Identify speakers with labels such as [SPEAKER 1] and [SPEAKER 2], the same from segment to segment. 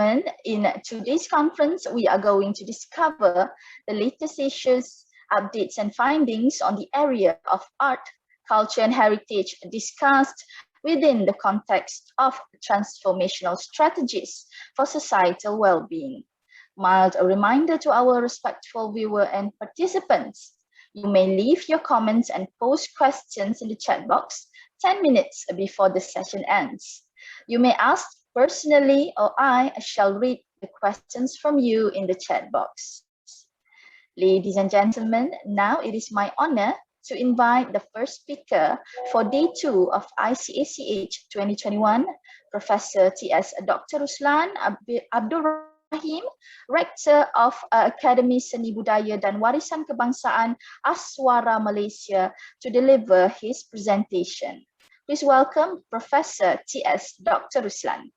[SPEAKER 1] gentlemen, in today's conference, we are going to discover the latest issues, updates, and findings on the area of art, culture, and heritage discussed within the context of transformational strategies for societal well-being. Mild a reminder to our respectful viewer and participants. You may leave your comments and post questions in the chat box 10 minutes before the session ends. You may ask personally, or I shall read the questions from you in the chat box. Ladies and gentlemen, now it is my honor to invite the first speaker for Day 2 of ICACH 2021, Professor T.S. Dr. Ruslan Abdul Rahim, Rector of Akademi Seni Budaya dan Warisan Kebangsaan Aswara Malaysia, to deliver his presentation. Please welcome Professor T.S. Dr. Ruslan.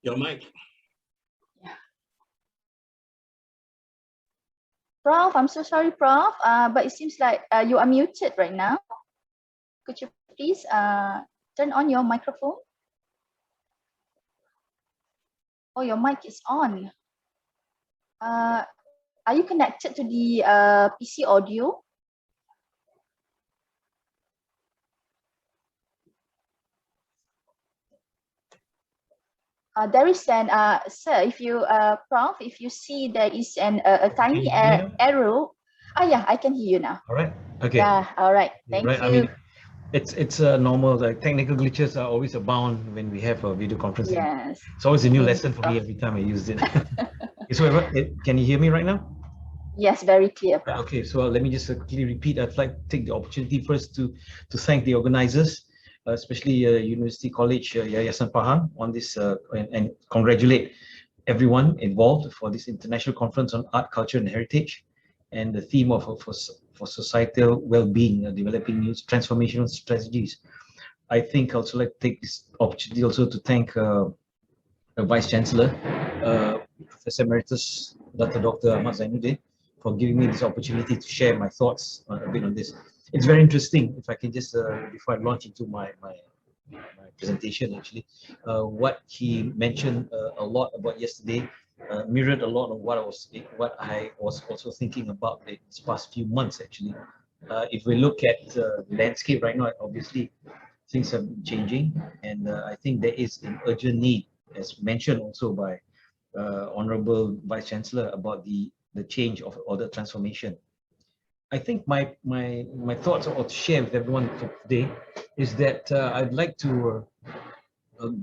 [SPEAKER 2] Your mic.
[SPEAKER 1] Prof, I'm so sorry, Prof, but it seems like you are muted right now. Could you please turn on your microphone? Oh, your mic is on. Are you connected to the PC audio? There is an, sir, if you, Prof, if you see there is a tiny arrow. Oh yeah, I can hear you now.
[SPEAKER 2] All right. Okay.
[SPEAKER 1] Yeah. All right. Thank you.
[SPEAKER 2] I mean, it's normal. Like technical glitches are always abound when we have a video conference.
[SPEAKER 1] Yes.
[SPEAKER 2] It's always a new lesson for me every time I use it. So, can you hear me right now?
[SPEAKER 1] Yes, very clear, Prof.
[SPEAKER 2] Okay. So let me just quickly repeat. I'd like to take the opportunity first to thank the organizers, especially University College Yayasan Pahang on this and congratulate everyone involved for this international conference on art, culture, and heritage, and the theme of for societal well-being, developing new transformational strategies. I think also like to take this opportunity also to thank the Vice Chancellor, Professor Emeritus Dr. Ahmad Zainuddin, for giving me this opportunity to share my thoughts a bit on this. It's very interesting. If I can just, before I launch into my presentation, actually, what he mentioned a lot about yesterday mirrored a lot of what I was also thinking about these past few months, actually. If we look at the landscape right now, obviously things are changing, and I think there is an urgent need, as mentioned also by Honorable Vice Chancellor, about the change of or the transformation. I think my thoughts or to share with everyone for today is that I'd like to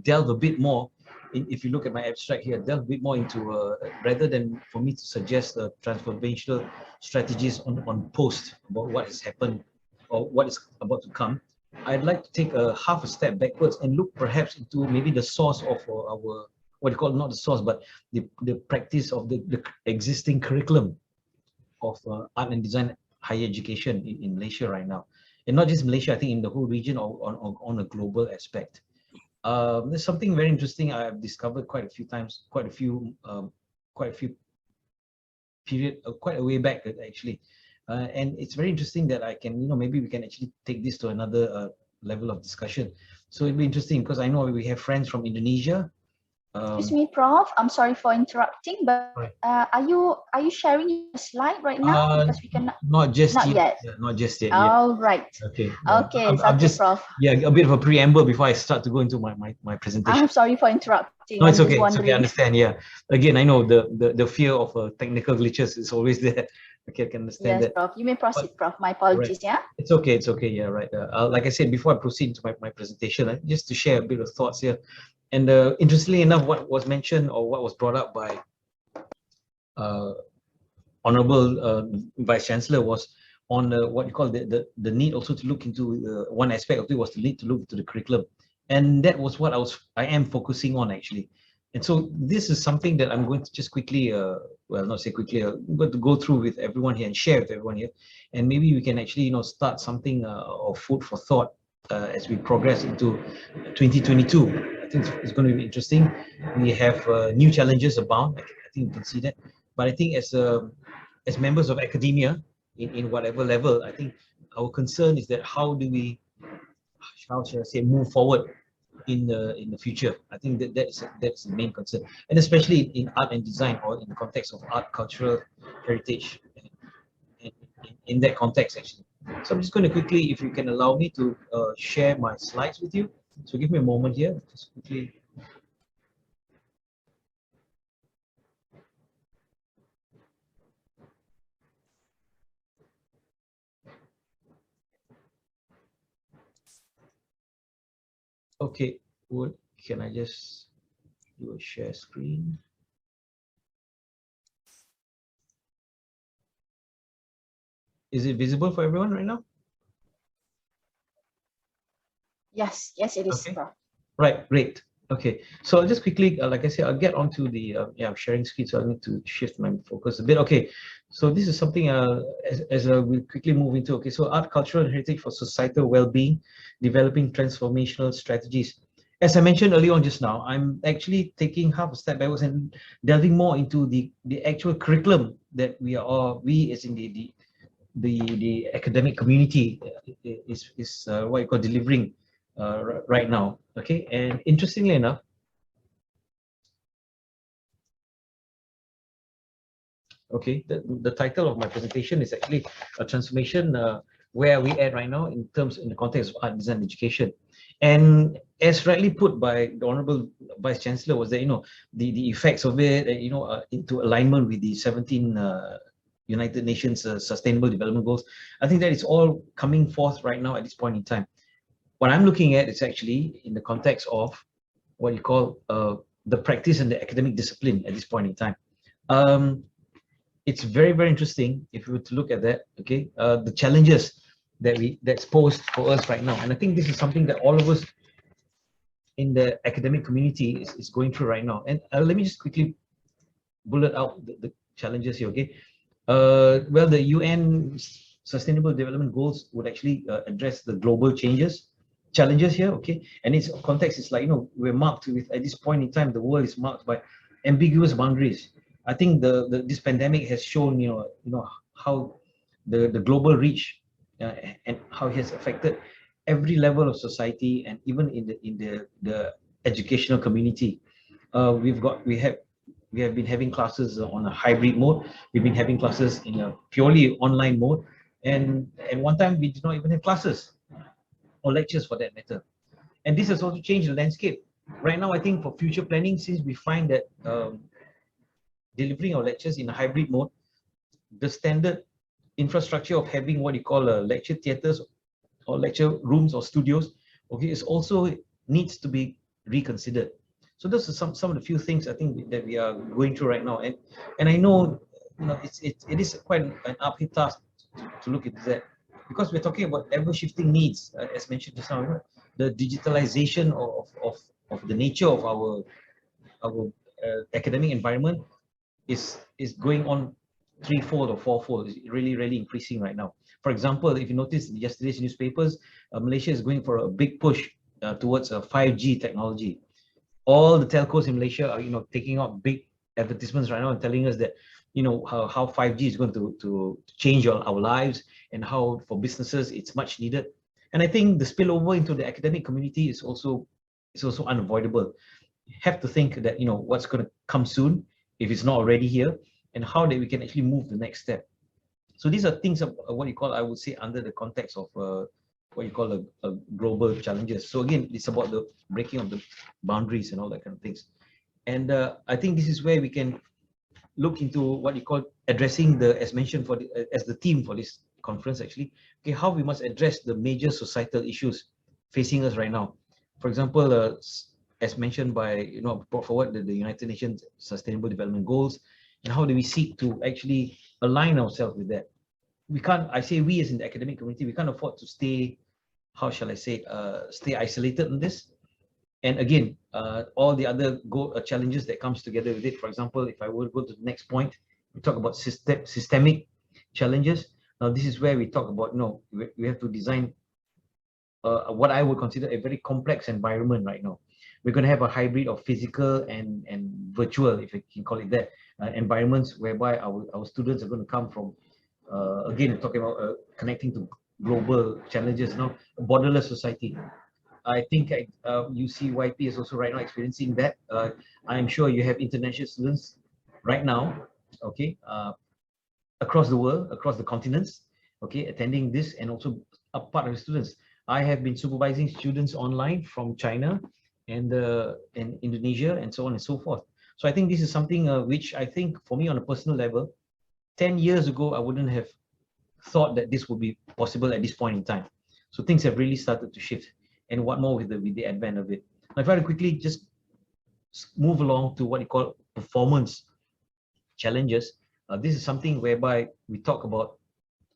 [SPEAKER 2] delve a bit more. If you look at my abstract here, delve a bit more into rather than for me to suggest transformational strategies on post about what has happened or what is about to come. I'd like to take a half a step backwards and look perhaps into maybe the source of our, what you call, not the source, but the practice of the existing curriculum of art and design higher education in Malaysia right now. And not just Malaysia, I think in the whole region or on a global aspect. There's something very interesting I've discovered quite a few times, quite a few period, quite a way back actually. And it's very interesting that I can, maybe we can actually take this to another level of discussion. So it'll be interesting because I know we have friends from Indonesia.
[SPEAKER 1] Excuse me, Prof. I'm sorry for interrupting, but are you sharing your slide right now? Because we cannot.
[SPEAKER 2] Not yet.
[SPEAKER 1] Yeah,
[SPEAKER 2] not just yet.
[SPEAKER 1] All right.
[SPEAKER 2] Okay.
[SPEAKER 1] Okay.
[SPEAKER 2] I'm just,
[SPEAKER 1] Prof.
[SPEAKER 2] Yeah, a bit of a preamble before I start to go into my presentation.
[SPEAKER 1] I'm sorry for interrupting.
[SPEAKER 2] No, it's okay. It's okay. I understand. Yeah. Again, I know the fear of technical glitches is always there. Okay, I can understand that.
[SPEAKER 1] Yes, Prof. You may proceed, Prof. My apologies.
[SPEAKER 2] Right.
[SPEAKER 1] Yeah.
[SPEAKER 2] It's okay. It's okay. Yeah. Right. Like I said before, I proceed to my presentation, just to share a bit of thoughts here. And interestingly enough, what was mentioned or what was brought up by Honorable Vice Chancellor was on what you call the need also to look into one aspect of it was the need to look into the curriculum, and that was what I am focusing on actually. And so this is something that I'm going to just quickly, well, not say quickly, I'm going to go through with everyone here and share with everyone here, and maybe we can actually start something of food for thought as we progress into 2022. I think it's going to be interesting. We have new challenges abound. I think you can see that. But I think as members of academia, in whatever level, I think our concern is that how do we, how shall I say, move forward in the future. I think that's the main concern, and especially in art and design, or in the context of art, cultural heritage, in, in that context actually. So I'm just going to quickly, if you can allow me to share my slides with you. So give me a moment here, just quickly. Okay, what can I just do a share screen? Is it visible for everyone right now?
[SPEAKER 1] Yes, yes, it is,
[SPEAKER 2] Okay.
[SPEAKER 1] Prof.
[SPEAKER 2] Right, great. Okay, so I'll just quickly, like I said, I'll get onto the, yeah, I'm sharing screen, so I need to shift my focus a bit. Okay, so this is something as we quickly move into, okay, so art, cultural and heritage for societal well-being, developing transformational strategies. As I mentioned earlier on just now, I'm actually taking half a step backwards and delving more into the actual curriculum that we as in the academic community is what you call delivering right now. Okay, and interestingly enough, okay, the title of my presentation is actually a transformation, where we at right now in terms, in the context of art, design, education. And as rightly put by the Honorable Vice Chancellor, was that, you know, the effects of it, you know, into alignment with the 17 United Nations Sustainable Development Goals. I think that it's all coming forth right now at this point in time. What I'm looking at is actually in the context of what you call the practice and the academic discipline at this point in time. It's very, very interesting if you were to look at that, okay, the challenges that's posed for us right now. And I think this is something that all of us in the academic community is going through right now. And let me just quickly bullet out the challenges here, okay? Well, the UN Sustainable Development Goals would actually address the global challenges here, okay? And its context is like, you know, we're marked with, at this point in time, the world is marked by ambiguous boundaries. I think this pandemic has shown, you know how the global reach and how it has affected every level of society, and even in the educational community. We have been having classes on a hybrid mode. We've been having classes in a purely online mode, and at one time we did not even have classes or lectures for that matter. And this has also changed the landscape. Right now, I think for future planning, since we find that delivering our lectures in a hybrid mode, the standard infrastructure of having what you call lecture theaters or lecture rooms or studios, okay, is also needs to be reconsidered. So those are some of the few things I think that we are going through right now, and I know, you know, it is quite an uphill task to look at that, because we're talking about ever shifting needs, as mentioned just now. You know, the digitalization of the nature of our academic environment is going on threefold or fourfold. It's really increasing right now. For example, if you notice yesterday's newspapers, Malaysia is going for a big push towards 5G technology. All the telcos in Malaysia are, you know, taking out big advertisements right now and telling us that, you know, how 5G is going to change our lives, and how for businesses it's much needed. And I think the spillover into the academic community is also unavoidable. You have to think that, you know, what's going to come soon if it's not already here, and how that we can actually move the next step. So these are things of what you call, I would say, under the context of what you call a global challenges. So again, it's about the breaking of the boundaries and all that kind of things. And I think this is where we can look into what you call addressing the, as mentioned for the, as the theme for this conference actually, okay, how we must address the major societal issues facing us right now. For example, as mentioned by, you know, brought forward the United Nations Sustainable Development Goals, and how do we seek to actually align ourselves with that. We can't, I say we as in the academic community, we can't afford to stay, how shall I say, stay isolated in this. And again, all the other challenges that comes together with it. For example, if I were to go to the next point, we talk about systemic challenges. Now, this is where we talk about, you know, we have to design what I would consider a very complex environment right now. we're going to have a hybrid of physical and virtual, if you can call it that, environments whereby our students are going to come from, again, talking about connecting to global challenges, a borderless society. I think UCYP is also right now experiencing that. I'm sure you have international students right now, okay, across the world, across the continents, okay, attending this, and also a part of the students. I have been supervising students online from China and Indonesia and so on and so forth. So I think this is something which I think for me on a personal level, 10 years ago, I wouldn't have thought that this would be possible at this point in time. So things have really started to shift. And what more with the advent of it. Now, if I quickly just move along to what you call performance challenges, this is something whereby we talk about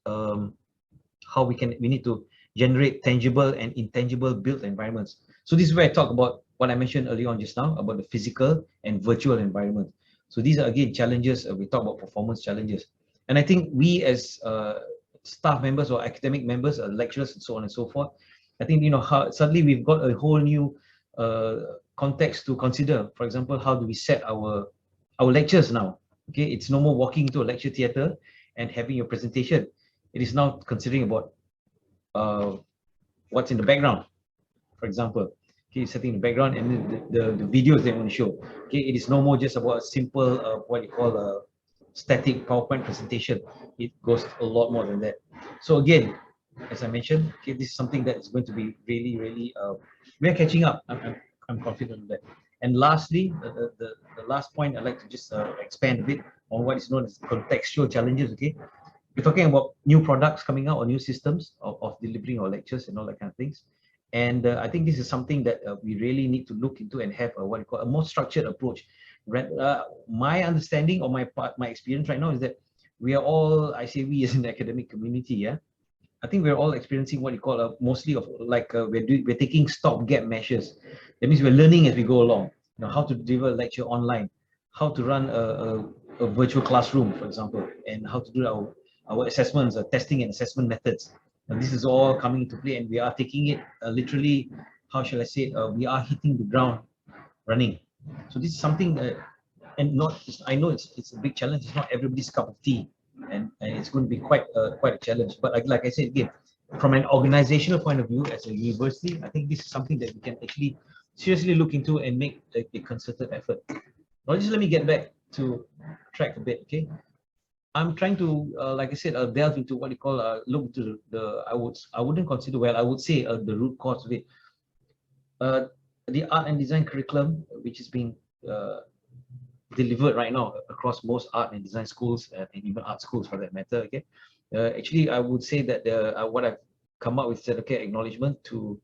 [SPEAKER 2] how we need to generate tangible and intangible built environments. So this is where I talk about what I mentioned earlier on just now about the physical and virtual environment. So these are again challenges. We talk about performance challenges, and I think we as staff members or academic members, lecturers, and so on and so forth, I think how suddenly we've got a whole new context to consider. For example, how do we set our lectures now? Okay, it's no more walking to a lecture theatre and having your presentation. It is now considering about what's in the background. For example, okay, setting the background and the videos they want to show. Okay, it is no more just about a simple what you call a static PowerPoint presentation. It goes a lot more than that. So again, as I mentioned, okay, this is something that is going to be really, we're catching up. I'm confident of that. And lastly, the last point I'd like to just expand a bit on what is known as contextual challenges. Okay, we're talking about new products coming out or new systems of delivering our lectures and all that kind of things. And I think this is something that we really need to look into and have what you call a more structured approach. My understanding or my experience right now is that we are all, I say we as an academic community, yeah, I think we're all experiencing what you call mostly of like we're taking stopgap measures. That means we're learning as we go along. How to deliver a lecture online, how to run a virtual classroom, for example, and how to do our assessments, testing and assessment methods. And this is all coming into play, and we are taking it literally. How shall I say it? We are hitting the ground running. So this is something that, and not. I know it's a big challenge. It's not everybody's cup of tea, and it's going to be quite a challenge. But like I said again, from an organizational point of view, as a university, I think this is something that we can actually seriously look into and make a concerted effort. Now, just let me get back to track a bit, okay? I'm trying to, like I said, delve into what you call look into I wouldn't consider, well, I would say the root cause of it. The art and design curriculum, which is being delivered right now across most art and design schools and even art schools for that matter. Okay, actually, I would say that what I've come up with is okay, acknowledgement to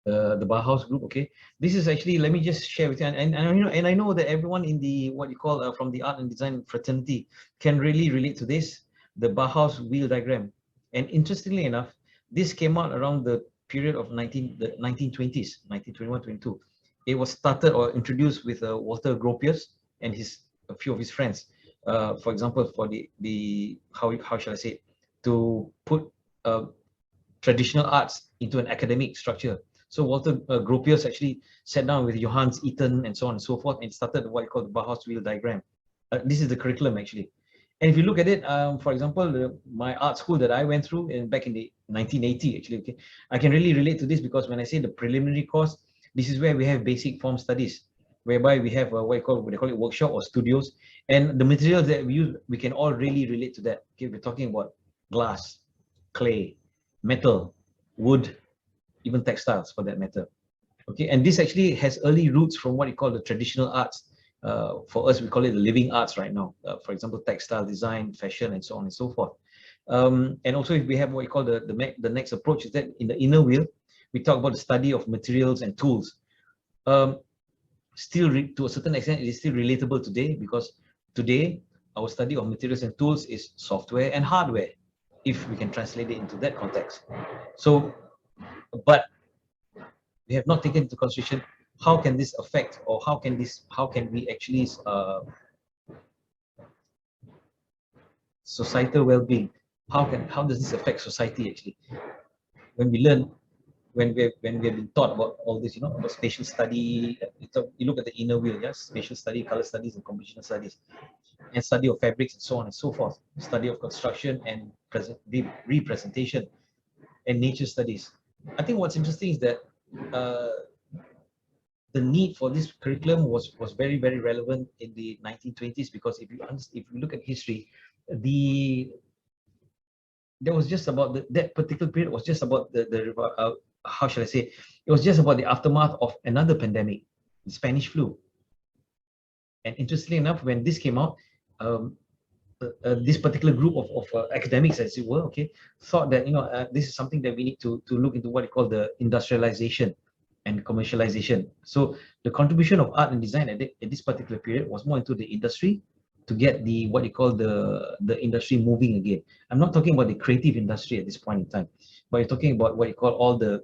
[SPEAKER 2] the Bauhaus group. Okay, this is actually, let me just share with you, and I know that everyone in the what you call from the art and design fraternity can really relate to this, the Bauhaus wheel diagram. And interestingly enough, this came out around the period of the 1920s, 1921-22. It was started or introduced with Walter Gropius and a few of his friends. For example, for the how shall I say it, to put traditional arts into an academic structure. So Walter Gropius actually sat down with Johannes Itten and so on and so forth and started what you call the Bauhaus wheel diagram. This is the curriculum actually. And if you look at it, for example, my art school that I went through back in the 1980, actually, okay, I can really relate to this because when I say the preliminary course, this is where we have basic form studies, whereby we have what they call it workshop or studios, and the materials that we use, we can all really relate to that. Okay, we're talking about glass, clay, metal, wood, even textiles for that matter. Okay, and this actually has early roots from what you call the traditional arts. For us, we call it the living arts right now. For example, textile design, fashion, and so on and so forth. And also, if we have what we call the next approach is that in the inner wheel, we talk about the study of materials and tools. Still, to a certain extent, it is still relatable today because today our study of materials and tools is software and hardware, if we can translate it into that context. So, but we have not taken into consideration how can this affect, or how can we actually societal well-being? How does this affect society actually? When we learn when we have been taught about all this, you know, about spatial study. You look at the inner wheel, yes, spatial study, color studies, and compositional studies, and study of fabrics, and so on and so forth. Study of construction and representation, and nature studies. I think what's interesting is that the need for this curriculum was very relevant in the 1920s, because if you look at history, there was just about that particular period was just about how shall I say, it was just about the aftermath of another pandemic, the Spanish flu. And interestingly enough, when this came out, this particular group of academics, as it were, okay, thought that, you know, this is something that we need to look into, what they call the industrialization and commercialization. So the contribution of art and design at this particular period was more into the industry, to get the what you call the industry moving again. I'm not talking about the creative industry at this point in time, but you're talking about what you call all the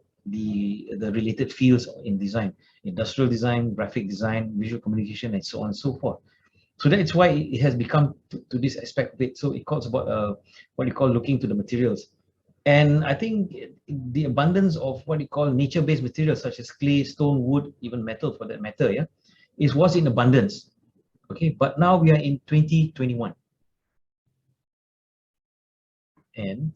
[SPEAKER 2] related fields in design, industrial design, graphic design, visual communication, and so on and so forth. So that's why it has become to this aspect of it. So it calls about what you call looking to the materials. And I think the abundance of what you call nature-based materials, such as clay, stone, wood, even metal for that matter, yeah, was in abundance. Okay, but now we are in 2021. And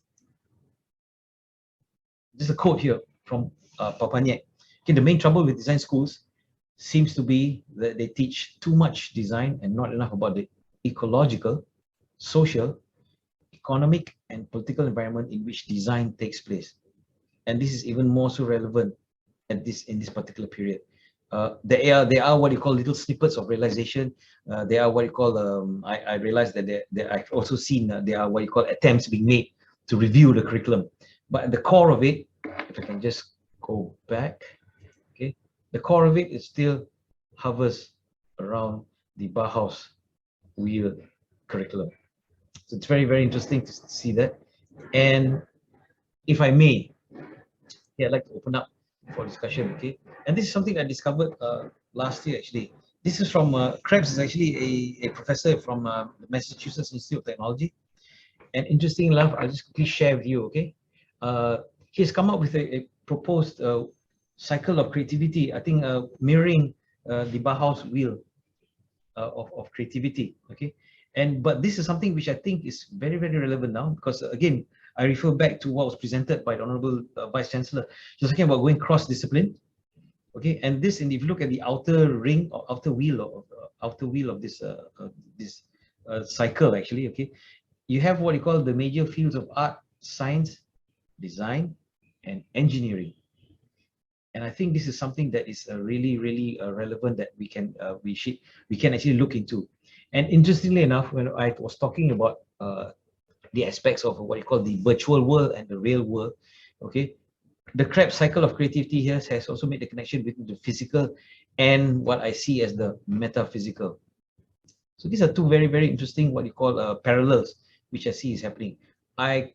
[SPEAKER 2] there's a quote here from Papaniak. Okay, the main trouble with design schools seems to be that they teach too much design and not enough about the ecological, social, economic, and political environment in which design takes place. And this is even more so relevant in this particular period. There are what you call little snippets of realization. There are what you call I realized that I've also seen there are what you call attempts being made to review the curriculum. But at the core of it, if I can just go back, okay, the core of it is still hovers around the Bauhaus wheel curriculum. So it's very interesting to see that. And if I may, yeah, I'd like to open up for discussion, okay? And this is something I discovered last year, actually. This is from Krebs is actually a professor from the Massachusetts Institute of Technology. And interesting enough, I'll just quickly share with you, okay? He's come up with a proposed cycle of creativity, I think mirroring the Bauhaus wheel of creativity, okay? But this is something which I think is very relevant now, because again, I refer back to what was presented by the Honorable Vice Chancellor. She's talking about going cross-discipline, okay? And this, and if you look at the outer ring or outer wheel of this cycle, actually, okay, you have what you call the major fields of art, science, design, and engineering. And I think this is something that is really relevant, that we can actually look into. And interestingly enough, when I was talking about the aspects of what you call the virtual world and the real world, okay, the Krebs cycle of creativity here has also made the connection between the physical and what I see as the metaphysical. So these are two very interesting what you call parallels, which I see is happening. I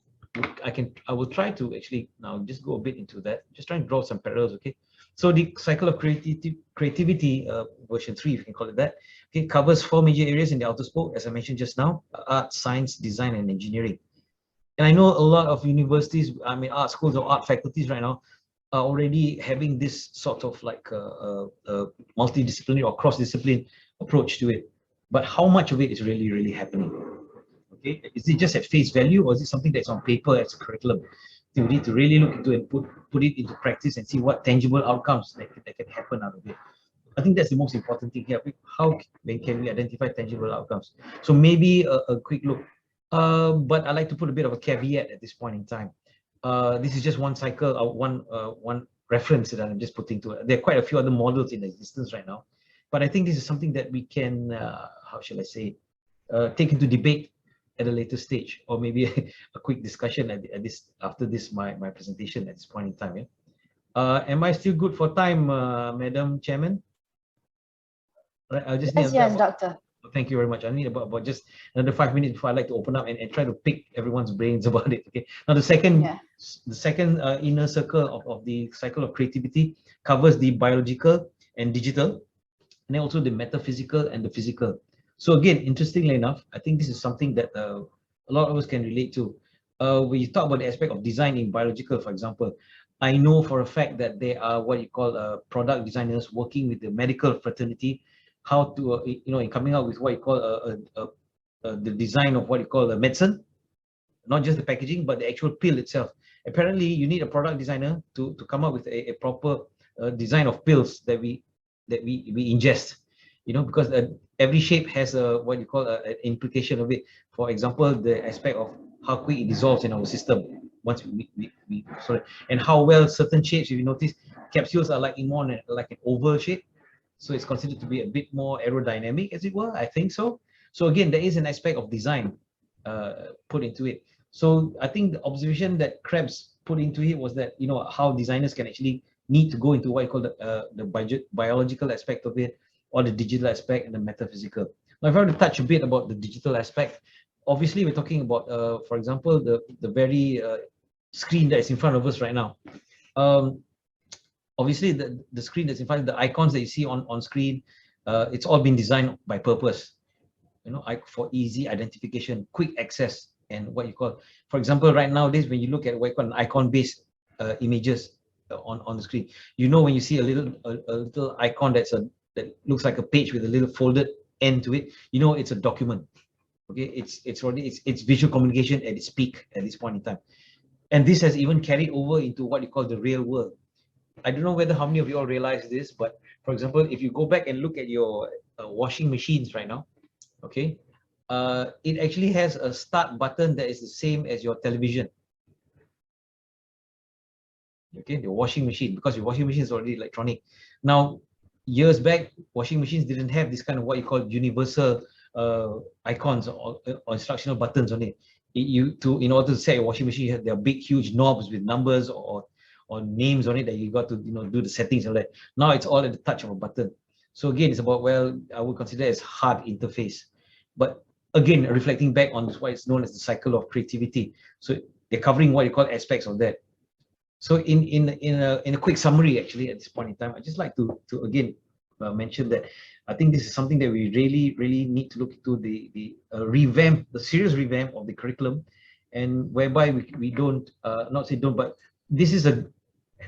[SPEAKER 2] will try to actually now just go a bit into that, just try and draw some parallels, okay? So the cycle of creativity version 3, if you can call it that, okay, covers 4 major areas in the outer spoke, as I mentioned just now: art, science, design, and engineering. And I know a lot of universities, I mean art schools or art faculties right now, are already having this sort of like a multidisciplinary or cross-discipline approach to it. But how much of it is really happening? Okay, is it just at face value, or is it something that's on paper as a curriculum? We need to really look into and put it into practice and see what tangible outcomes that can happen out of it. I think that's the most important thing here. How can we identify tangible outcomes? So maybe a quick look. But I like to put a bit of a caveat at this point in time. This is just one cycle, one reference that I'm just putting to it. There are quite a few other models in existence right now, but I think this is something that we can, how shall I say, take into debate at a later stage, or maybe a quick discussion after this my presentation at this point in time. Yeah? Am I still good for time, Madam Chairman? Right, I just need
[SPEAKER 1] Yes, Doctor.
[SPEAKER 2] Thank you very much. I need about just another 5 minutes before I like to open up and try to pick everyone's brains about it. Okay. Now the second inner circle of the cycle of creativity covers the biological and digital, and then also the metaphysical and the physical. So again, interestingly enough, I think this is something that a lot of us can relate to. When you talk about the aspect of design in biological, for example, I know for a fact that there are what you call product designers working with the medical fraternity, how to, in coming out with what you call the design of what you call a medicine, not just the packaging, but the actual pill itself. Apparently, you need a product designer to come up with a proper design of pills that we ingest, because every shape has a what you call an implication of it. For example, the aspect of how quick it dissolves in our system once we sorry, and how well certain shapes, if you notice, capsules are like more like an oval shape, so it's considered to be a bit more aerodynamic, as it were. I think so. So again, there is an aspect of design put into it. So I think the observation that Krebs put into it was that, how designers can actually need to go into what you call the biological aspect of it, or the digital aspect, and the metaphysical. Now, if I were to touch a bit about the digital aspect, obviously we're talking about, for example, the very screen that is in front of us right now. Obviously, the screen that's in front of the icons that you see on screen, it's all been designed by purpose, for easy identification, quick access, and what you call, for example, right nowadays, when you look at what you call an icon-based images on the screen, when you see a little icon that looks like a page with a little folded end to it, it's a document. Okay, it's visual communication at its peak at this point in time, and this has even carried over into what you call the real world. I don't know whether how many of you all realize this, but for example, if you go back and look at your washing machines right now, okay, it actually has a start button that is the same as your television. Okay, the washing machine, because your washing machine is already electronic. Now, years back, washing machines didn't have this kind of what you call universal icons or instructional buttons on it. In order to set a washing machine, there are big, huge knobs with numbers or names on it that you got to do the settings and all that. Now it's all at the touch of a button. So again, it's about, well, I would consider it as hard interface. But again, reflecting back on what is known as the cycle of creativity. So they're covering what you call aspects of that. So in a quick summary, actually, at this point in time, I'd just like to again mention that I think this is something that we really need to look into, the serious revamp of the curriculum, and whereby we don't not say don't, but this is a,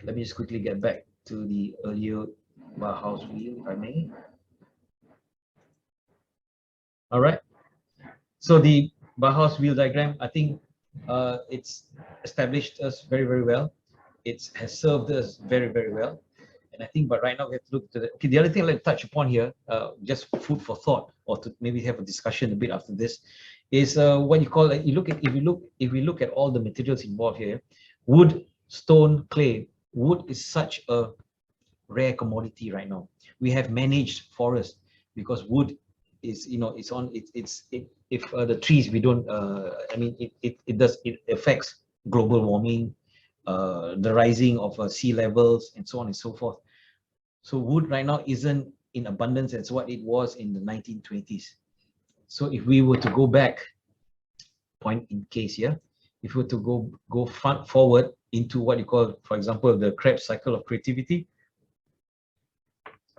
[SPEAKER 2] let me just quickly get back to the earlier Bauhaus wheel, if I may. All right. So the Bauhaus wheel diagram, I think it's established us very well. It has served us very well. And I think, but right now we have to look to the, okay, the other thing I'd like to touch upon here, just food for thought, or to maybe have a discussion a bit after this, is what you call, if we look at all the materials involved here, wood, stone, clay. Wood is such a rare commodity right now. We have managed forests because wood is, if the trees we don't, it affects global warming, the rising of sea levels, and so on and so forth. So wood right now isn't in abundance as what it was in the 1920s. So if we were to go back, point in case here, if we were to go forward into what you call, for example, the Krebs cycle of creativity,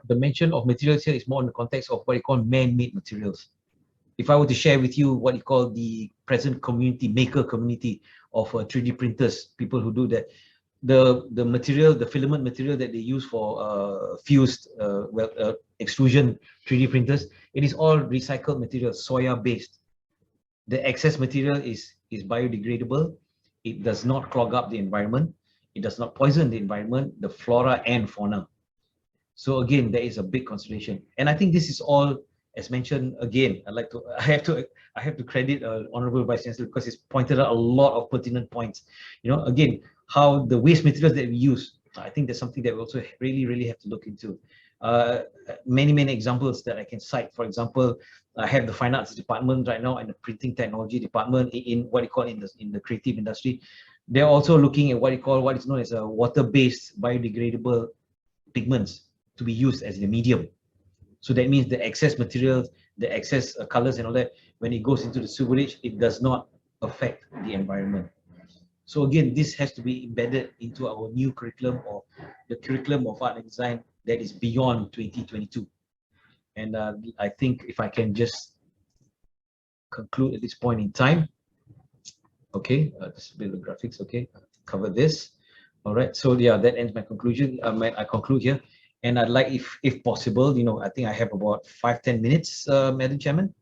[SPEAKER 2] the mention of materials here is more in the context of what you call man-made materials. If I were to share with you what you call the present community, maker community of 3D printers, people who do that, the material, the filament material that they use for fused extrusion 3D printers, it is all recycled material, soya based. The excess material is biodegradable. It does not clog up the environment. It does not poison the environment, the flora and fauna. So again, there is a big consideration, and I think this is all, as mentioned again. I have to credit Honorable Vice Chancellor, because he's pointed out a lot of pertinent points. Again, how the waste materials that we use, I think that's something that we also really have to look into. Many examples that I can cite. For example, I have the fine arts department right now and the printing technology department in what you call in the creative industry. They're also looking at what is known as a water-based biodegradable pigments to be used as the medium. So that means the excess materials, the excess colors and all that, when it goes into the sewerage, it does not affect the environment. So again, this has to be embedded into our new curriculum, or the curriculum of art and design that is beyond 2022. And I think if I can just conclude at this point in time. Okay, just a bit of graphics, okay, cover this. All right, so yeah, that ends my conclusion. I conclude here, and I'd like, if possible, I think I have about 5-10 minutes, Madam Chairman.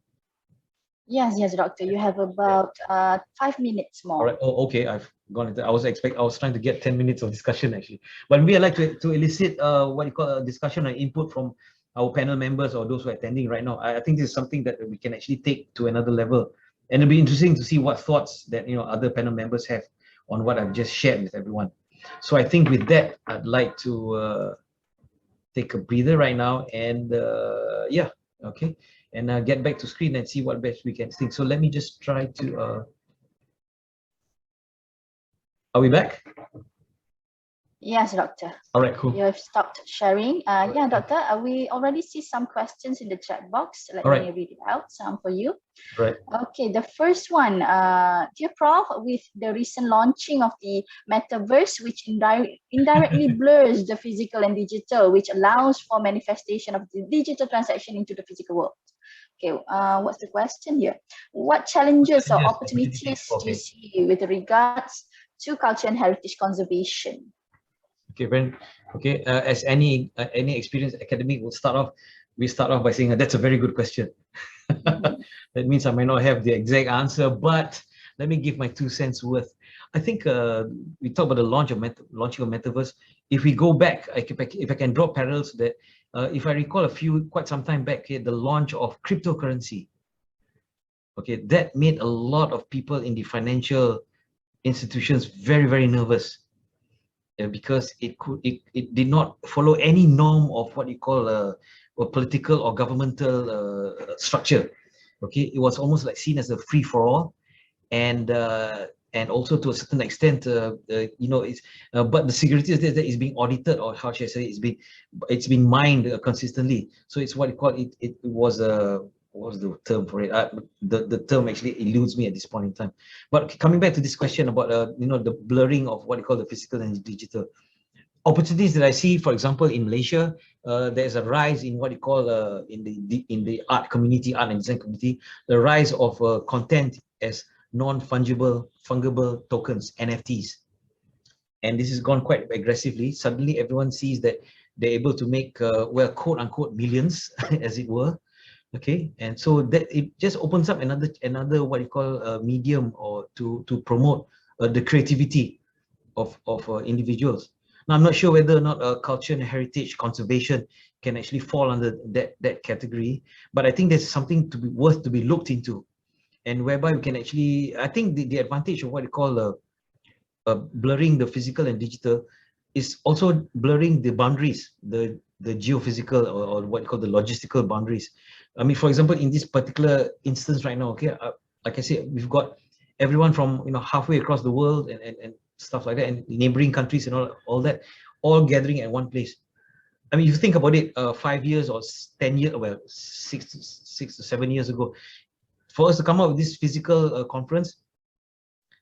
[SPEAKER 1] Yes, yes, doctor. You have about 5 minutes
[SPEAKER 2] All
[SPEAKER 1] more.
[SPEAKER 2] right. Oh, okay. I've gone into. I was trying to get 10 minutes of discussion actually, but maybe I'd like to elicit what you call a discussion and input from our panel members or those who are attending right now. I think this is something that we can actually take to another level, and it'll be interesting to see what thoughts that other panel members have on what I've just shared with everyone. So I think with that, I'd like to take a breather right now, and yeah, okay, and get back to screen and see what best we can think. So let me just try to. Are we back?
[SPEAKER 1] Yes, doctor.
[SPEAKER 2] All right, cool.
[SPEAKER 1] You have stopped sharing. Yeah, doctor, we already see some questions in the chat box. Let me read it out, some for you.
[SPEAKER 2] Right.
[SPEAKER 1] Okay, the first one, dear Prof, with the recent launching of the metaverse, which indirectly blurs the physical and digital, which allows for manifestation of the digital transaction into the physical world. Okay, what's the question here? What challenges or opportunities do you see with regards to culture and heritage conservation?
[SPEAKER 2] Okay, okay. As any experienced academic will start off, by saying that's a very good question. That means I may not have the exact answer, but let me give my 2 cents worth. I think we talk about the launching of metaverse. If we go back, if I can draw parallels to that, if I recall quite some time back, the launch of cryptocurrency. Okay, that made a lot of people in the financial institutions very, very nervous. Because it did not follow any norm of what you call a political or governmental structure. Okay, it was almost like seen as a free for all, and also to a certain extent, it's but the security is being audited, or how should I say, it's been mined consistently. So it's what you call it. It was a what was the term for it? The term actually eludes me at this point in time. But coming back to this question about the blurring of what you call the physical and digital opportunities that I see, for example, in Malaysia, there's a rise in what you call in the art and design community, the rise of content as fungible tokens, NFTs, and this has gone quite aggressively. Suddenly, everyone sees that they're able to make well, quote unquote, millions, as it were. Okay, and so that it just opens up another what you call a medium, or to promote the creativity of individuals. Now, I'm not sure whether or not culture and heritage conservation can actually fall under that category, but I think there's something worth to be looked into, and whereby we can actually, I think the advantage of what you call blurring the physical and digital is also blurring the boundaries, the geophysical, or what you call the logistical boundaries. I mean, for example, in this particular instance right now, okay, like I said, we've got everyone from halfway across the world and stuff like that, and neighboring countries and all that, all gathering at one place. I mean, if you think about it, 5 years or 10 years, well, 6 to 7 years ago, for us to come up with this physical conference,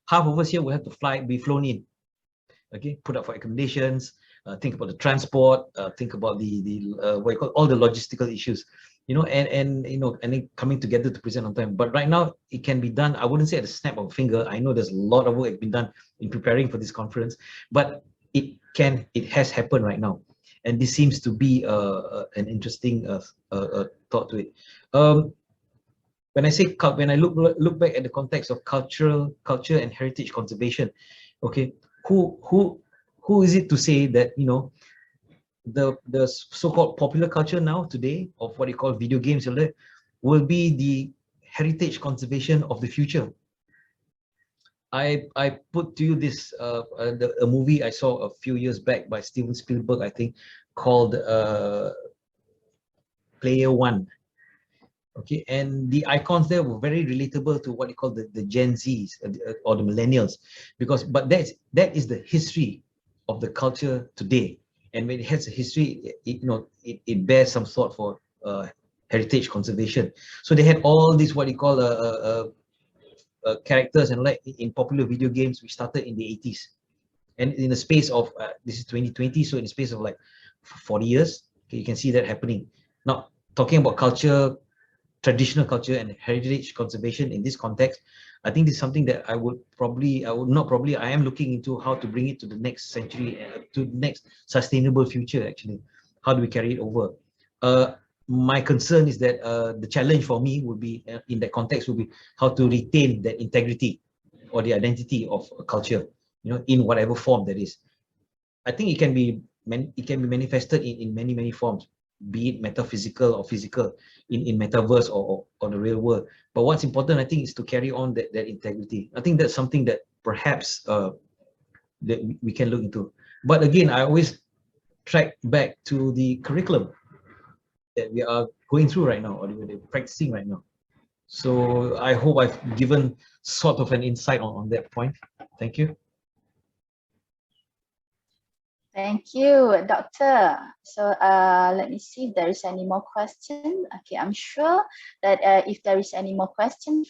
[SPEAKER 2] half of us here will have to be flown in. Okay, put up for accommodations, think about the transport, think about the what you call all the logistical issues, and then coming together to present on time. But right now, it can be done. I wouldn't say at the snap of a finger. I know there's a lot of work that's been done in preparing for this conference, but it has happened right now, and this seems to be an interesting thought to it. When I look back at the context of culture and heritage conservation, okay, who is it to say that the so-called popular culture now today of what you call video games will be the heritage conservation of the future? I put to you this a movie I saw a few years back by Steven Spielberg, I think, called Player One. Okay, and the icons there were very relatable to what you call the Gen Zs or the millennials, but that is the history of the culture today. And when it has a history, it bears some sort for heritage conservation. So they had all these what you call characters and like in popular video games which started in the 80s, and in the space of this is 2020, so in the space of like 40 years, okay, you can see that happening. Now, talking about culture traditional culture and heritage conservation in this context, I think this is something that I am looking into how to bring it to the next century, to the next sustainable future actually. How do we carry it over? My concern is that the challenge for me would be, in that context, would be how to retain that integrity or the identity of a culture, in whatever form that is. I think it can be manifested in many forms, be it metaphysical or physical, in metaverse or the real world. But what's important, I think, is to carry on that integrity. I think that's something that perhaps that we can look into. But again, I always track back to the curriculum that we are going through right now, or we're practicing right now. So I hope I've given sort of an insight on that point. Thank you.
[SPEAKER 1] Thank you, Doctor. So let me see if there is any more question. Okay, I'm sure that if there is any more question